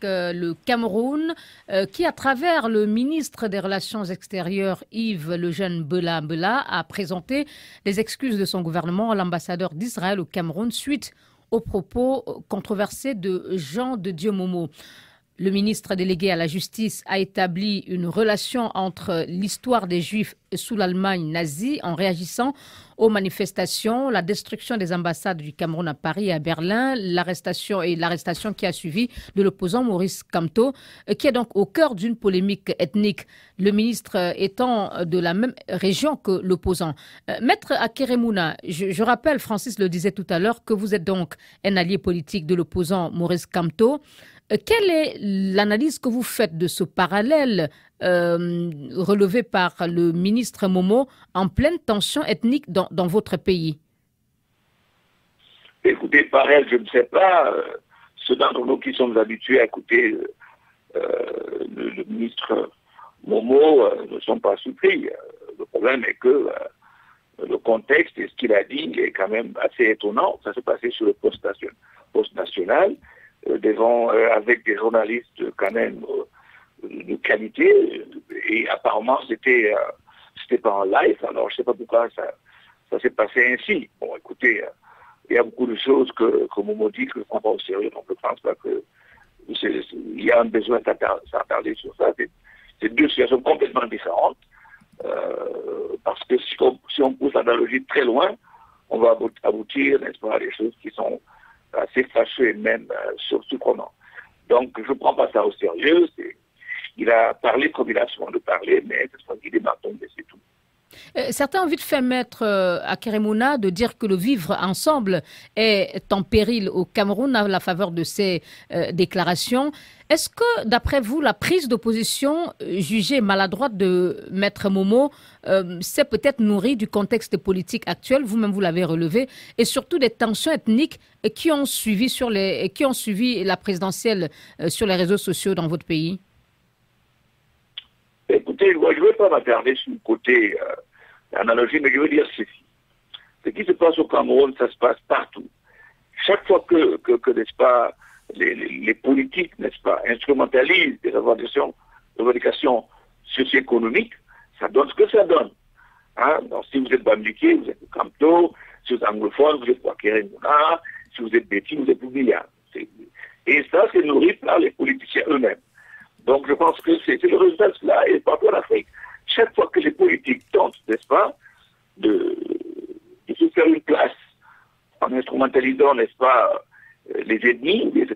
avec le Cameroun, qui, à travers le ministre des Relations extérieures, Yves Lejeune Bela Bela, a présenté les excuses de son gouvernement à l'ambassadeur d'Israël au Cameroun suite aux propos controversés de Jean de Dieu Momo. Le ministre délégué à la justice a établi une relation entre l'histoire des Juifs sous l'Allemagne nazie en réagissant aux manifestations, la destruction des ambassades du Cameroun à Paris et à Berlin, l'arrestation qui a suivi de l'opposant Maurice Kamto, qui est donc au cœur d'une polémique ethnique, le ministre étant de la même région que l'opposant. Maître Akeremouna, je rappelle, Francis le disait tout à l'heure, que vous êtes donc un allié politique de l'opposant Maurice Kamto. Quelle est l'analyse que vous faites de ce parallèle relevé par le ministre Momo en pleine tension ethnique dans votre pays? Écoutez, pareil, je ne sais pas. Ceux d'entre nous qui sommes habitués à écouter le ministre Momo ne sont pas surpris. Le problème est que le contexte et ce qu'il a dit est quand même assez étonnant. Ça s'est passé sur le poste national. Avec des journalistes quand même de qualité, et apparemment c'était pas en live, alors je ne sais pas pourquoi ça s'est passé ainsi. Bon, écoutez, il y a beaucoup de choses que Momo dit que je ne prends pas au sérieux, donc je ne pense pas il y a un besoin d'attarder sur ça. C'est deux situations complètement différentes, parce que si on pousse l'analogie très loin, on va aboutir, n'est-ce pas, à des choses qui sont assez fâcheux et même surprenant. Donc, je ne prends pas ça au sérieux. Il a parlé comme il a souvent de parler, mais c'est ce qu'il est bâton, mais c'est tout. Certains ont vite fait mettre à Keremouna de dire que le vivre ensemble est en péril au Cameroun à la faveur de ces déclarations. Est-ce que, d'après vous, la prise d'opposition jugée maladroite de Maître Momo s'est peut-être nourrie du contexte politique actuel, vous-même vous l'avez relevé, et surtout des tensions ethniques qui ont suivi la présidentielle sur les réseaux sociaux dans votre pays? Écoutez, moi, je ne veux pas m'attarder sur le côté analogie, mais je veux dire ceci. Ce qui se passe au Cameroun, ça se passe partout. Chaque fois que n'est-ce pas, les politiques, n'est-ce pas, instrumentalisent des revendications socio-économiques, ça donne ce que ça donne. Hein? Donc, si vous êtes Bambileke, vous êtes Kamto, si vous êtes anglophone, vous êtes Keremouna, si vous êtes Betty, vous êtes Boubia. Et ça, c'est nourri par les politiciens eux-mêmes. Donc, je pense que c'est le résultat de cela, et partout en Afrique. Chaque fois que les politiques tentent, n'est-ce pas, de se faire une place en instrumentalisant, n'est-ce pas, les ennemis, les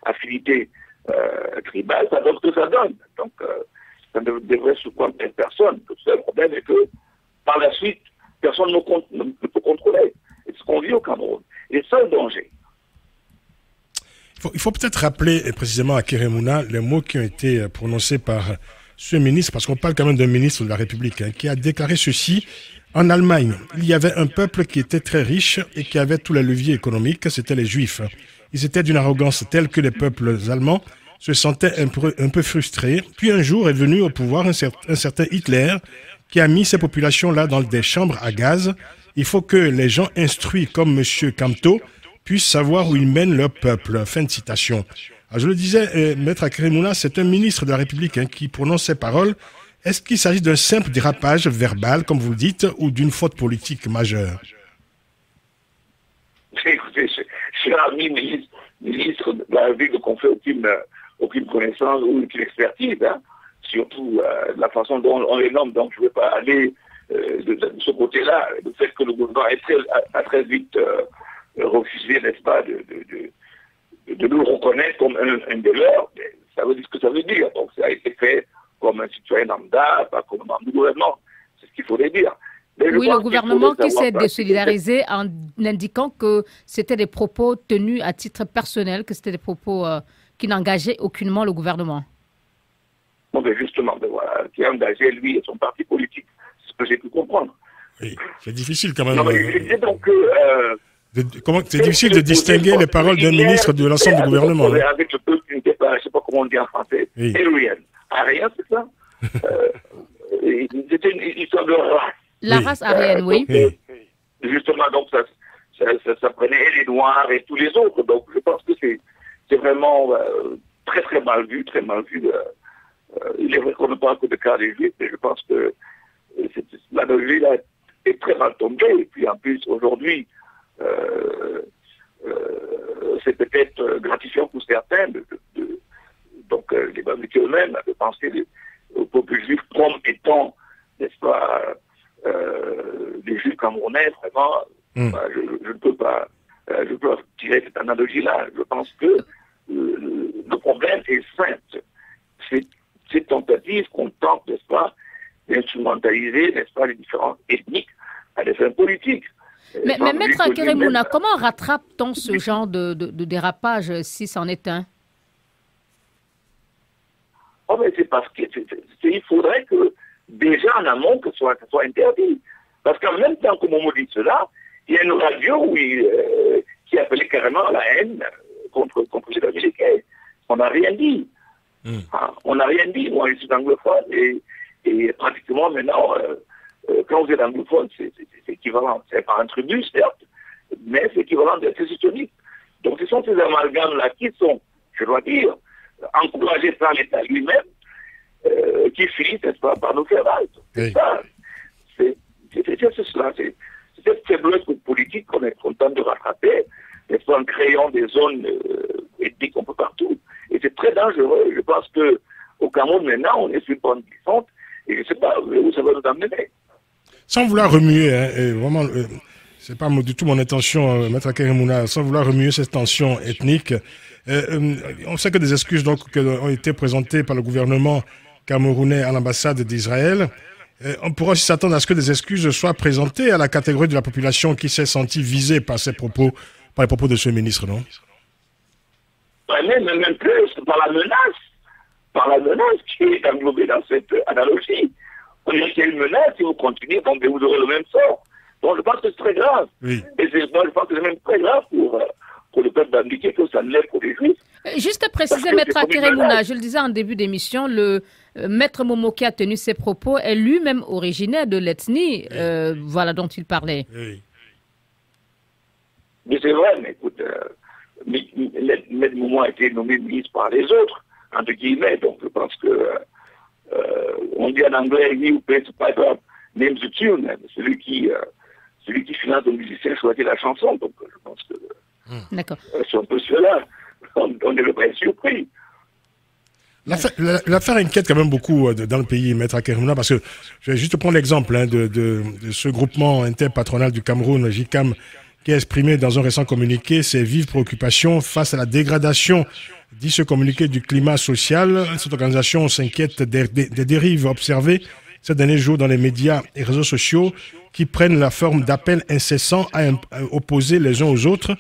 affinités tribales, ça donne ce que ça donne. Donc, ça ne devrait surprendre personne. Le seul problème est que, par la suite, personne ne peut contrôler. C'est ce qu'on vit au Cameroun. Et c'est ça le danger. Il faut peut-être rappeler précisément à Keremouna les mots qui ont été prononcés par ce ministre, parce qu'on parle quand même d'un ministre de la République, qui a déclaré ceci. En Allemagne, il y avait un peuple qui était très riche et qui avait tous les leviers économiques, c'était les Juifs. Ils étaient d'une arrogance telle que les peuples allemands se sentaient un peu frustrés. Puis un jour est venu au pouvoir un certain Hitler qui a mis ces populations-là dans des chambres à gaz. Il faut que les gens instruits comme M. Kamto puissent savoir où ils mènent leur peuple. Fin de citation. Alors, je le disais, Maître Akeremouna, c'est un ministre de la République qui prononce ces paroles. Est-ce qu'il s'agit d'un simple dérapage verbal, comme vous le dites, ou d'une faute politique majeure? Écoutez, cher ami ministre de la République, qu'on fait aucune connaissance ou aucune expertise, hein, surtout la façon dont on les nomme. Donc, je ne vais pas aller de ce côté-là. Le fait que le gouvernement a très vite refusé, n'est-ce pas, de nous reconnaître comme un des leurs, ça veut dire ce que ça veut dire. Donc, ça a été fait comme un citoyen lambda, pas comme un membre du gouvernement. C'est ce qu'il faudrait dire. Oui, le gouvernement qui s'est désolidarisé en indiquant que c'était des propos tenus à titre personnel, que c'était des propos qui n'engageaient aucunement le gouvernement. Bon, ben justement, voilà, qui a engagé lui et son parti politique. C'est ce que j'ai pu comprendre. Oui, c'est difficile quand même. Non, mais je disais donc c'est difficile de distinguer les paroles d'un ministre de l'ensemble du gouvernement. Avec le peuple qui n'était pas, je ne sais pas comment on dit en français, Aryan. Aryan, c'est ça? C'était une histoire de race. La race aryenne, oui. Justement, donc ça prenait les Noirs et tous les autres. Donc je pense que c'est vraiment très très mal vu, très mal vu. Il est vrai qu'on ne parle que de cas des Juifs, mais je pense que l'analogie là est très mal tombée. Et puis en plus, aujourd'hui, c'est peut-être gratifiant pour certains, donc les Bamileke eux-mêmes, de penser au peuple juif comme étant, n'est-ce pas, les Juifs camerounais, vraiment, je ne peux pas tirer cette analogie-là. Je pense que le problème est simple. C'est cette tentative qu'on tente, n'est-ce pas, d'instrumentaliser, n'est-ce pas, les différences ethniques à des fins politiques. Mais Maître Keremouna, comment rattrape-t-on ce genre de dérapage si c'en est un? Oh, mais c'est parce qu'il faudrait que, déjà en amont, que ce soit interdit. Parce qu'en même temps que Momo dit cela, il y a une radio qui appelait carrément la haine contre les Américains. On n'a rien dit. On n'a rien dit. Moi, je suis anglophone et pratiquement maintenant, quand vous êtes anglophone, c'est équivalent. C'est pas un tribut, certes, mais c'est équivalent d'être historique. Donc, ce sont ces amalgames-là qui sont, je dois dire, encouragés par l'État lui-même, qui finissent, n'est-ce pas, par nous faire mal. C'est ça. C'est cela. C'est cette faiblesse politique qu'on est content de rattraper, n'est-ce pas, en créant des zones ethniques un peu partout. Et c'est très dangereux. Je pense qu'au Cameroun, maintenant, on est sur une bonne glissante, et je ne sais pas où ça va nous amener. Sans vouloir remuer, vraiment, c'est pas du tout mon intention, Maître Keremouna, sans vouloir remuer cette tension ethnique, on sait que des excuses donc ont été présentées par le gouvernement camerounais à l'ambassade d'Israël. On pourra aussi s'attendre à ce que des excuses soient présentées à la catégorie de la population qui s'est sentie visée par ces propos, par les propos de ce ministre, non? Même plus, par la menace qui est englobée dans cette analogie. On dit qu'il y a une menace, si vous continuez, donc vous aurez le même sort. Donc je pense que c'est très grave. Oui. Et moi je pense que c'est même très grave pour le peuple bamileke que ça l'est pour les Juifs. Juste préciser, Maître Keremouna, je le disais en début d'émission, le Maître Momo qui a tenu ses propos est lui-même originaire de l'ethnie voilà, dont il parlait. Oui. Mais c'est vrai, mais écoute, Maître Momo a été nommé ministre par les autres, entre guillemets, donc je pense que on dit en anglais, he who pays the piper names the tune, celui qui finance le musicien choisit la chanson, donc je pense que c'est un peu cela, on est le vrai surpris. L'affaire inquiète quand même beaucoup dans le pays, Maître Keremouna, parce que je vais juste prendre l'exemple de ce groupement interpatronal du Cameroun, JICAM, qui a exprimé dans un récent communiqué ses vives préoccupations face à la dégradation, dit ce communiqué, du climat social. Cette organisation s'inquiète des dérives observées ces derniers jours dans les médias et réseaux sociaux qui prennent la forme d'appels incessants à opposer les uns aux autres.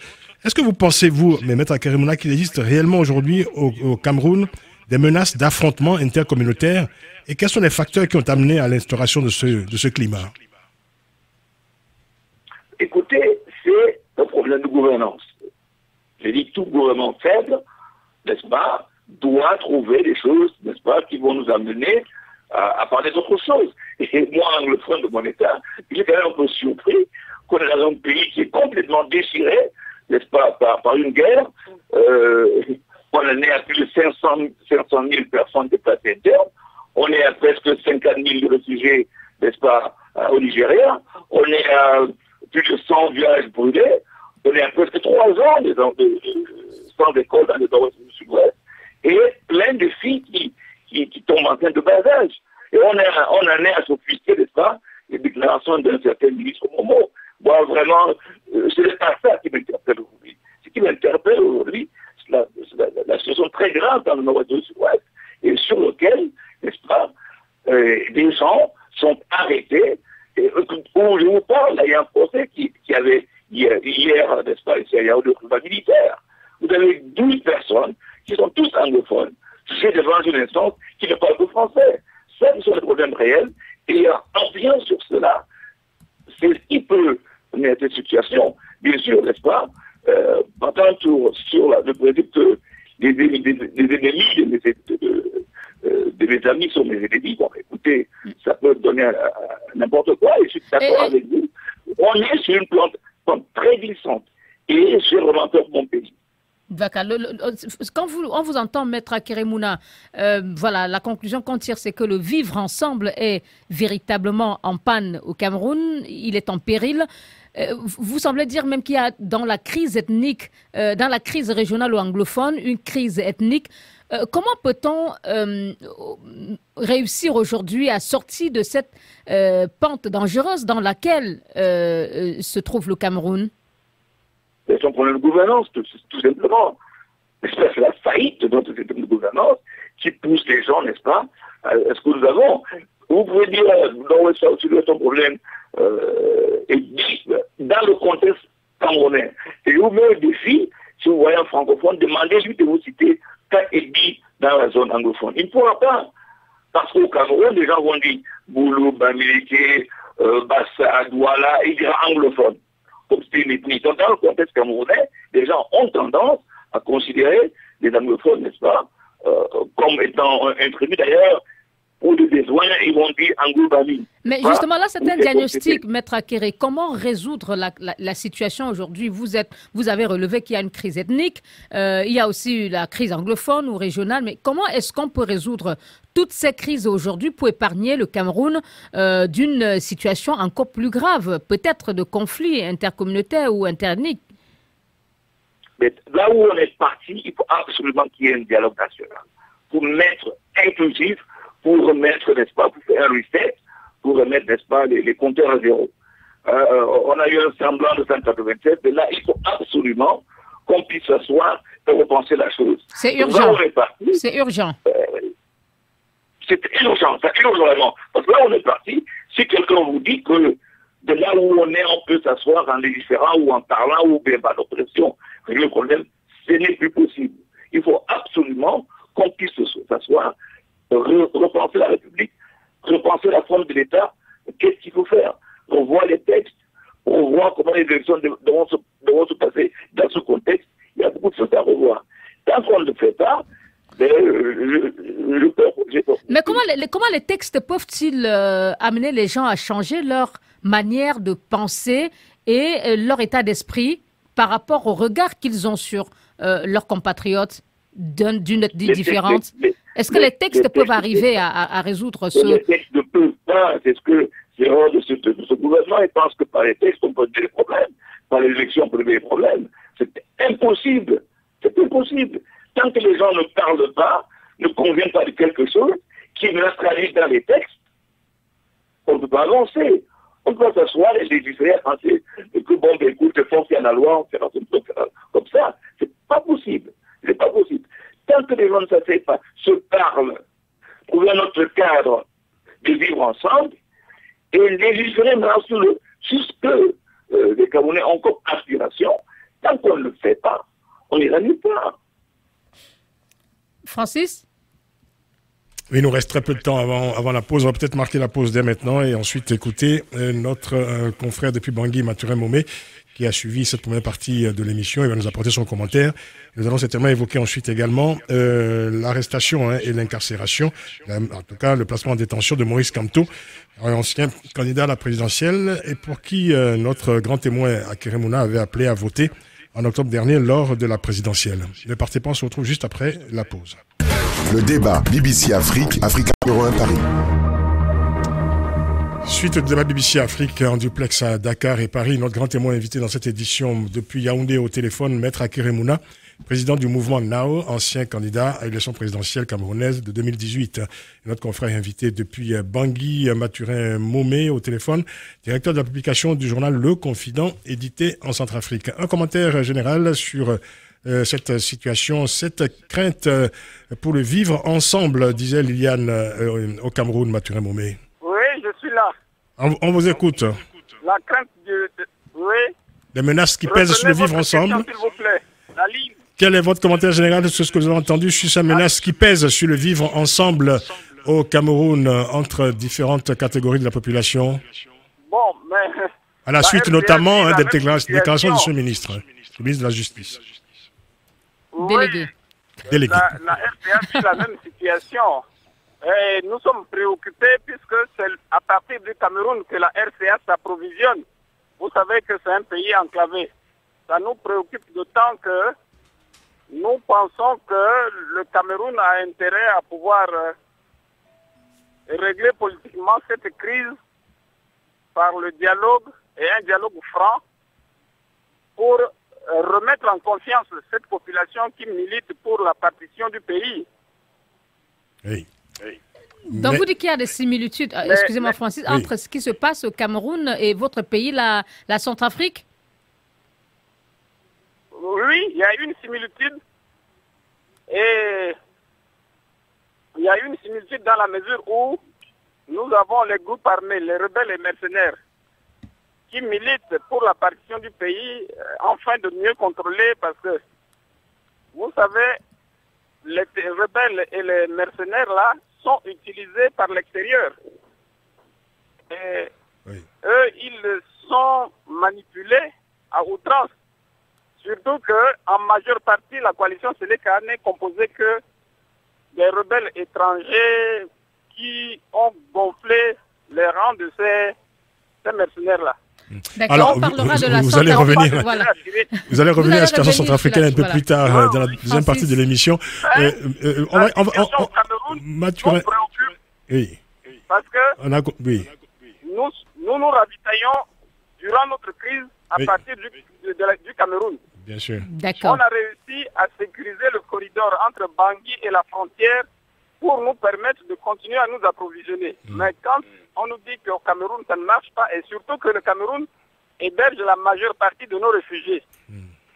Est-ce que vous pensez, vous, Maître Keremouna, qu'il existe réellement aujourd'hui au Cameroun des menaces d'affrontement intercommunautaire et quels sont les facteurs qui ont amené à l'instauration de ce climat? Écoutez, c'est un problème de gouvernance. Je dis que tout gouvernement faible, n'est-ce pas, doit trouver des choses, n'est-ce pas, qui vont nous amener à parler d'autres choses. Et moi, anglophone de mon État, il est quand même un peu surpris qu'on est dans un pays qui est complètement déchiré, n'est-ce pas, par une guerre. On en est à plus de 500 000 personnes déplacées internes. On est à presque 50 000 réfugiés, n'est-ce pas, au Nigeria. On est à plus de 100 villages brûlés. On est à presque 3 ans sans école dans le nord-ouest du sud-ouest. Et plein de filles qui tombent enceintes de bas âge. Et on en est à s'offusquer, n'est-ce pas, les déclarations d'un certain ministre Momo. Moi, vraiment, ce n'est pas ça qui m'interpelle aujourd'hui. Ce qui m'interpelle aujourd'hui, c'est la situation très grave dans le nord-ouest du sud-ouest, et sur lequel, n'est-ce pas, des gens sont arrêtés. Et où je vous parle, là, il y a un procès qui avait hier, n'est-ce pas, il y a eu des militaires. Vous avez 12 personnes qui sont tous anglophones, jugées devant une instance qui ne parle que français. Ça, ce sont des problèmes réels. Et en vient sur cela, c'est ce qui peut mettre cette situation, bien sûr, n'est-ce pas, partant un tour sur le principe que les ennemis de mes amis sont mes ennemis. Bon, écoutez, ça peut donner n'importe quoi, et je suis d'accord avec vous. On est sur une plante très glissante, et j'ai vraiment peur pour mon pays. D'accord. Quand on vous entend, Maître Akeremouna, voilà, la conclusion qu'on tire, c'est que le vivre ensemble est véritablement en panne au Cameroun, il est en péril. Vous semblez dire même qu'il y a dans la crise ethnique, dans la crise régionale ou anglophone, une crise ethnique. Comment peut-on réussir aujourd'hui à sortir de cette pente dangereuse dans laquelle se trouve le Cameroun? C'est un problème de gouvernance, tout simplement. C'est la faillite de notre système de gouvernance qui pousse les gens, n'est-ce pas, à ce que nous avons. Vous pouvez dire, non, c'est un problème dans le contexte camerounais. Et vous mettez le défi, si vous voyez un francophone, demandez-lui de vous citer cas et dit dans la zone anglophone. Il ne pourra pas. Parce qu'au Cameroun, les gens vont dire Boulou, Bamileke, Bassa, Douala, il dira anglophone. Comme c'était une ethnie. Donc, dans le contexte camerounais, les gens ont tendance à considérer les anglophones, n'est-ce pas, comme étant un tribu. D'ailleurs, pour des besoins, ils vont dire anglo-bami. Mais justement, là, c'est un diagnostic, Maître Akere. Comment résoudre la situation aujourd'hui? Vous avez relevé qu'il y a une crise ethnique, il y a aussi la crise anglophone ou régionale, mais comment est-ce qu'on peut résoudre toutes ces crises aujourd'hui pour épargner le Cameroun d'une situation encore plus grave, peut-être de conflits intercommunautaires ou interethniques? Mais là où on est parti, il faut absolument qu'il y ait un dialogue national pour mettre inclusif, pour remettre, n'est-ce pas, pour faire un reset, pour remettre, n'est-ce pas, les compteurs à zéro. On a eu un semblant de 187, mais là, il faut absolument qu'on puisse s'asseoir et repenser la chose. C'est urgent. C'est urgent. C'est urgent, c'est urgent vraiment. Parce que là, on est parti, si quelqu'un vous dit que de là où on est, on peut s'asseoir en légiférant ou en parlant ou bien par l'oppression, le problème, ce n'est plus possible. Il faut absolument qu'on puisse s'asseoir, repenser la République, repenser la forme de l'État. Qu'est-ce qu'il faut faire? On voit les textes, on voit comment les élections devront se passer dans ce contexte. Il y a beaucoup de choses à revoir. Tant qu'on ne le fait pas, mais comment les textes peuvent-ils amener les gens à changer leur manière de penser et leur état d'esprit par rapport au regard qu'ils ont sur leurs compatriotes d'une ethnie différente? Est-ce que les textes peuvent arriver à résoudre ce... Les textes ne peuvent pas, c'est ce que c'est hors de ce gouvernement. Il pense que par les textes, on peut régler les problèmes. Par les élections, on peut régler les problèmes. C'est impossible. C'est impossible. Tant que les gens ne parlent pas, ne conviennent pas de quelque chose, qui l'inscrivent dans les textes, on ne peut pas avancer. On ne peut pas s'asseoir et légiférer, penser que bon, ben écoute, il faut qu'il y ait la loi, on fait comme ça. C'est pas possible. C'est pas possible. Tant que les gens ne s'asseyent pas, se parlent, trouver un autre cadre de vivre ensemble, et légiférer maintenant sur ce que les Camerounais ont comme aspiration, tant qu'on ne le fait pas, on n'ira nulle part. Francis? Oui, il nous reste très peu de temps avant la pause. On va peut-être marquer la pause dès maintenant et ensuite écouter notre confrère depuis Bangui, Mathurin Momé, qui a suivi cette première partie de l'émission. Il va nous apporter son commentaire. Nous allons certainement évoquer ensuite également l'arrestation et l'incarcération, en tout cas le placement en détention de Maurice Kamto, ancien candidat à la présidentielle et pour qui notre grand témoin Akeremouna avait appelé à voter en octobre dernier lors de la présidentielle. Ne partez pas, on se retrouve juste après la pause. Le débat BBC Afrique, Africa numéro 1 Paris. Suite au débat BBC Afrique en duplex à Dakar et Paris, notre grand témoin invité dans cette édition depuis Yaoundé au téléphone, Maître Akeremouna, président du mouvement NAO, ancien candidat à l'élection présidentielle camerounaise de 2018. Et notre confrère invité depuis Bangui, Mathurin Momé au téléphone, directeur de la publication du journal Le Confident, édité en Centrafrique. Un commentaire général sur cette situation, cette crainte pour le vivre ensemble, disait Liliane au Cameroun, Mathurin Momé. Oui, je suis là. On vous écoute. La crainte oui. Les menaces qui pèsent sur le vivre ensemble. S'il vous plaît. La ligne. Quel est votre commentaire général sur ce que vous avez entendu sur ces menaces qui pèsent sur le vivre ensemble au Cameroun entre différentes catégories de la population? Bon, mais... À la suite notamment des déclarations de ce ministre, le ministre de la Justice. Oui, Délégué. La RCA vit la même situation. Et nous sommes préoccupés puisque c'est à partir du Cameroun que la RCA s'approvisionne. Vous savez que c'est un pays enclavé. Ça nous préoccupe d'autant que nous pensons que le Cameroun a intérêt à pouvoir régler politiquement cette crise par le dialogue et un dialogue franc pour remettre en confiance cette population qui milite pour la partition du pays. Oui. Donc vous dites qu'il y a des similitudes, excusez-moi Francis, entre ce qui se passe au Cameroun et votre pays, la Centrafrique? Oui, il y a une similitude. Et il y a une similitude dans la mesure où nous avons les groupes armés, les rebelles et mercenaires, qui militent pour la partition du pays, afin de mieux contrôler, parce que, vous savez, les rebelles et les mercenaires là sont utilisés par l'extérieur. Et eux, ils sont manipulés à outrance. Surtout qu'en majeure partie, la coalition Séléka n'est composée que des rebelles étrangers qui ont gonflé les rangs de ces mercenaires-là. Alors, vous allez revenir, vous allez revenir à la situation centrafricaine un peu plus tard dans la deuxième partie de l'émission. La situation au Cameroun nous préoccupe. Oui. Parce que nous nous ravitaillons durant notre crise à partir du Cameroun. Bien sûr. D'accord. On a réussi à sécuriser le corridor entre Bangui et la frontière pour nous permettre de continuer à nous approvisionner. Mais quand on nous dit qu'au Cameroun, ça ne marche pas, et surtout que le Cameroun héberge la majeure partie de nos réfugiés,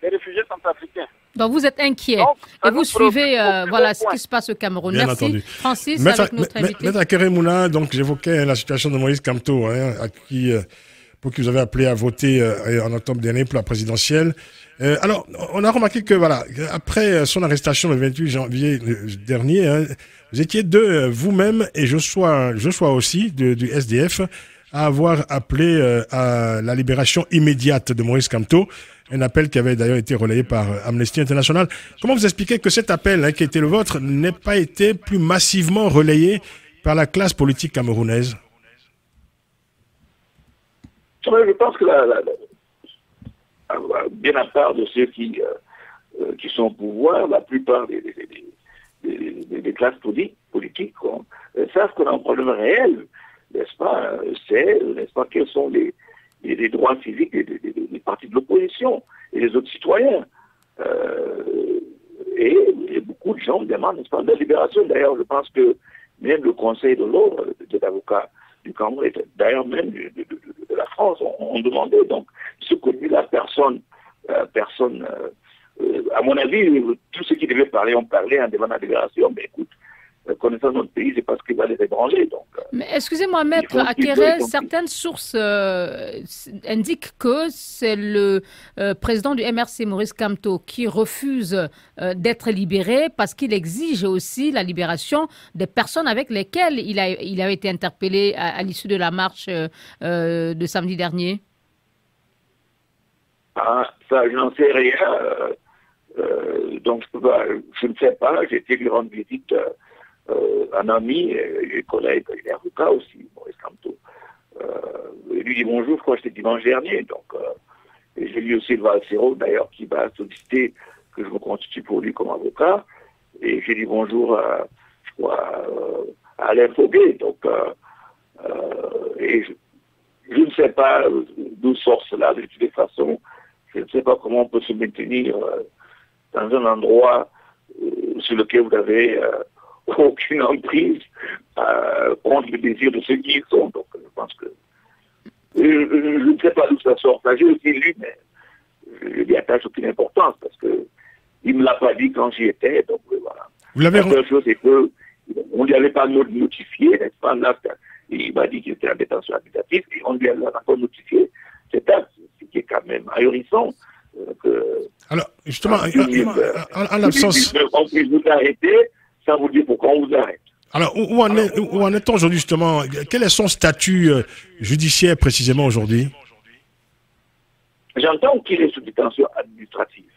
les réfugiés centrafricains. Donc vous êtes inquiet. Donc, et vous suivez ce qui se passe au Cameroun. Bien Merci. entendu. Francis, avec notre invité. Maître Akere Mouna, donc j'évoquais la situation de Moïse Kamto, pour qui vous avez appelé à voter en octobre dernier pour la présidentielle. Alors, on a remarqué que après son arrestation le 28 janvier dernier, vous étiez deux, vous-même et Joshua aussi, du SDF, à avoir appelé à la libération immédiate de Moïse Kamto, un appel qui avait d'ailleurs été relayé par Amnesty International. Comment vous expliquez que cet appel, qui était le vôtre, n'ait pas été plus massivement relayé par la classe politique camerounaise? Je pense que bien à part de ceux qui sont au pouvoir, la plupart des classes politiques savent qu'on a un problème réel, n'est-ce pas? N'est-ce pas, quels sont les droits civiques des partis de l'opposition et des autres citoyens. Et beaucoup de gens demandent, n'est-ce pas, la libération. D'ailleurs, je pense que même le Conseil de l'ordre des avocats du Cameroun, d'ailleurs même de la France, ont demandé. Donc, ce connu-là, personne, à mon avis, tous ceux qui devaient parler ont parlé en demandant la libération. Mais écoute, connaissant notre pays, c'est parce qu'il va les ébranler. Donc, mais excusez-moi, Maître Akere, certaines sources indiquent que c'est le président du MRC, Maurice Kamto, qui refuse d'être libéré parce qu'il exige aussi la libération des personnes avec lesquelles il a été interpellé à l'issue de la marche de samedi dernier. Ah, ça, je n'en sais rien. Donc, je ne sais pas. J'ai été lui rendre visite. Un ami et collègue, il est avocat aussi, Maurice Kamto. Il lui dit bonjour, je crois que c'était dimanche dernier. Donc, et j'ai lu aussi le Valsero, d'ailleurs, qui va solliciter que je me constitue pour lui comme avocat. Et j'ai dit bonjour je crois, à Alain Foguet. Donc, et je ne sais pas d'où sort cela, de toutes les façons. Je ne sais pas comment on peut se maintenir dans un endroit sur lequel vous avez aucune emprise contre le désir de ceux qui y sont. Donc, je pense que je ne sais pas d'où ça sort. J'ai aussi lu, mais je lui attache aucune importance parce que il ne me l'a pas dit quand j'y étais. Donc, voilà. La seule chose, c'est qu'on ne lui avait pas notifié, n'est-ce pas? Là, il m'a dit qu'il était en détention administrative et on lui a encore notifié cet acte, ce qui est quand même ahurissant. Alors, justement, en l'absence... On peut vous arrêter sans vous dire pourquoi on vous arrête. Alors, où en est-on aujourd'hui, justement? Quel est son statut judiciaire, précisément, aujourd'hui? J'entends qu'il est sous détention administrative.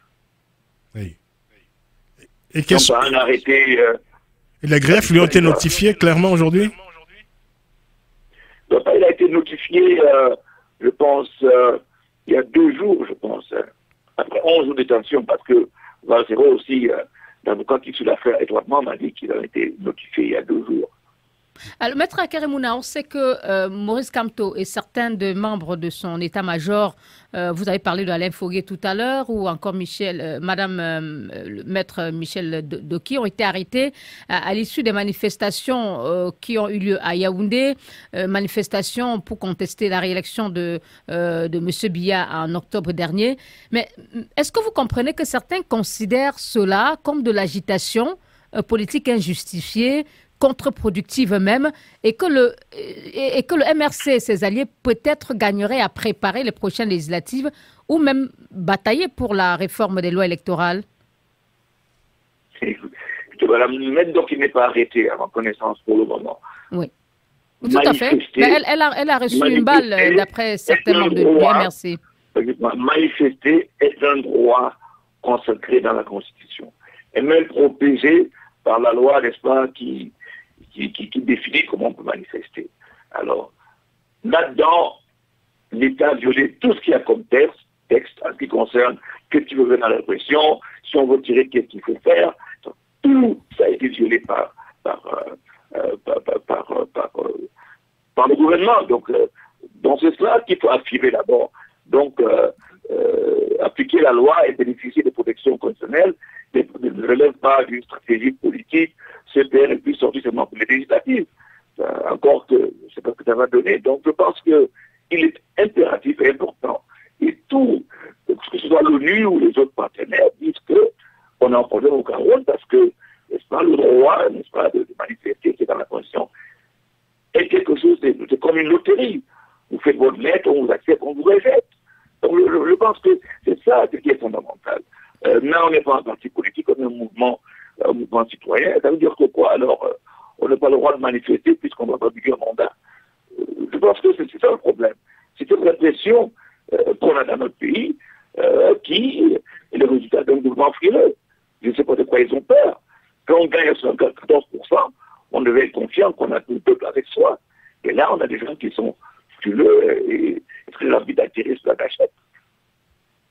Oui. Et qu'est-ce un arrêté... et les greffes lui ont été notifiés clairement aujourd'hui? Donc, il a été notifié, je pense, il y a 2 jours, je pense, après 11 jours de détention, parce que Valsero aussi, l'avocat qui suit l'affaire étroitement, m'a dit qu'il a été notifié il y a 2 jours. Alors, Maître Akeremouna, on sait que Maurice Kamto et certains des membres de son état-major, vous avez parlé de Alain Foguet tout à l'heure, ou encore Maître Michel Doki, ont été arrêtés à l'issue des manifestations qui ont eu lieu à Yaoundé, manifestations pour contester la réélection de M. Biya en octobre dernier. Mais est-ce que vous comprenez que certains considèrent cela comme de l'agitation politique injustifiée, contre-productive même, et que le MRC et ses alliés peut-être gagneraient à préparer les prochaines législatives ou même batailler pour la réforme des lois électorales? Même donc il n'est pas arrêté à ma connaissance pour le moment. Oui, tout à fait. Mais elle a reçu une balle d'après certains membres du MRC. Manifester est un droit consacré dans la Constitution et même protégé par la loi, n'est-ce pas, qui définit comment on peut manifester. Alors, là-dedans, l'État a violé tout ce qu'il y a comme texte en ce qui concerne que tu veux venir à la répression, si on veut tirer, qu'est-ce qu'il faut faire. Donc, tout ça a été violé par le gouvernement. Donc c'est cela qu'il faut affirmer d'abord. Donc, appliquer la loi et bénéficier des protections constitutionnelles ne relève pas d'une stratégie politique. CPR et puis sortir seulement pour les législatives. Encore que je ne sais pas ce que ça va donner. Donc je pense qu'il est impératif et important. Et tout, que ce soit l'ONU ou les autres partenaires, disent qu'on a un problème au Cameroun parce que, n'est-ce pas, le droit, n'est-ce pas, de manifester qui est dans la Constitution est quelque chose, c'est comme une loterie. Vous faites votre lettre, on vous accepte, on vous rejette. Donc je pense que c'est ça qui est fondamental. Là, on n'est pas un parti politique, on est un mouvement citoyen. Ça veut dire que quoi? Alors, on n'a pas le droit de manifester puisqu'on ne va pas vivre un mandat. Je pense que c'est ça le problème. C'est une répression qu'on a dans notre pays qui est le résultat d'un mouvement frileux. Je ne sais pas de quoi ils ont peur. Quand on gagne à 14%, on devait être confiant qu'on a tout le peuple avec soi. Et là, on a des gens qui sont frileux et très rapides d'attirer sur la gâchette.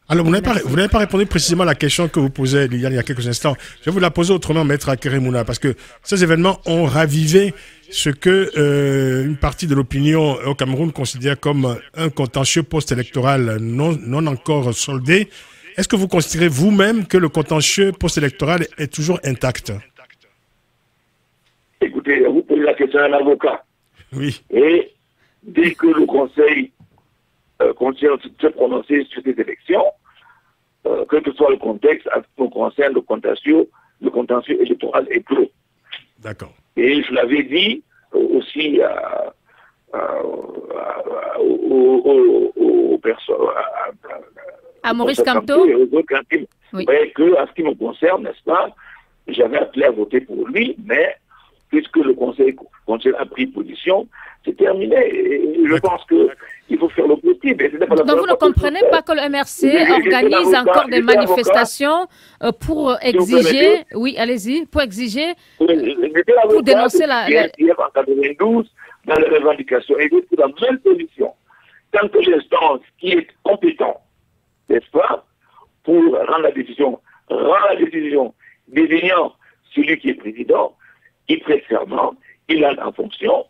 Alors, vous n'avez pas répondu précisément à la question que vous posez, Liliane, il y a quelques instants. Je vais vous la poser autrement, Maître Akeremouna, parce que ces événements ont ravivé ce que une partie de l'opinion au Cameroun considère comme un contentieux post-électoral non encore soldé. Est-ce que vous considérez vous-même que le contentieux post-électoral est toujours intact? Écoutez, vous posez la question à un avocat. Oui. Et dès que le Conseil continue de se prononcer sur ces élections, quel que soit le contexte, en ce qui concerne le contentieux électoral est clos. D'accord. Et je l'avais dit aussi aux personnes, à Maurice Kamto, et aux autres intimes, oui. Que, en ce qui me concerne, n'est-ce pas, j'avais appelé à voter pour lui, mais puisque le Conseil a pris position, c'est terminé. Et je pense qu'il faut faire le possible. Donc vous ne comprenez pas que le MRC organise encore des manifestations pour exiger, oui, allez-y, pour exiger, pour dénoncer la... En 92, dans les revendications, et pour la même position. Tant que l'instance qui est compétente, n'est-ce pas, pour rendre la décision désignant celui qui est président, il prête serment, il entre en fonction.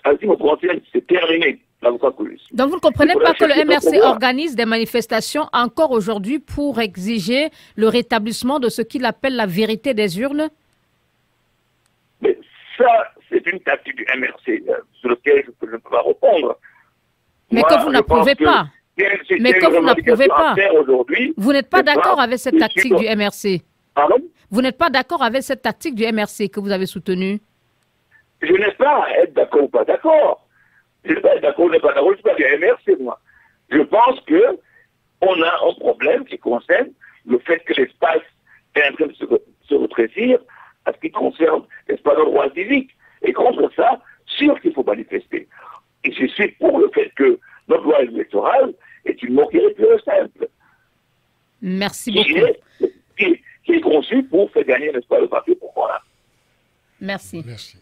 Ainsi, mon conseil, c'est terminé. Donc vous ne comprenez pas que le MRC organise des manifestations encore aujourd'hui pour exiger le rétablissement de ce qu'il appelle la vérité des urnes? Mais ça, c'est une tactique du MRC sur laquelle je ne peux pas répondre. Mais que vous n'approuvez pas. Mais que vous n'approuvez pas. Vous n'êtes pas d'accord avec cette tactique du MRC? Pardon? Vous n'êtes pas d'accord avec cette tactique du MRC que vous avez soutenue? Je n'ai pas à être d'accord ou pas d'accord. Je n'ai pas à être d'accord ou pas d'accord. Je ne suis pas du MRC, moi. Je pense qu'on a un problème qui concerne le fait que l'espace est en train de se rétrécir à ce qui concerne l'espace de droit civique. Et contre ça, sûr qu'il faut manifester. Et je suis pour le fait que notre loi électorale est une moquerie pure simple. Merci beaucoup. Qui est conçue pour faire gagner, n'est-ce pas, le papier pour moi. Merci. Merci.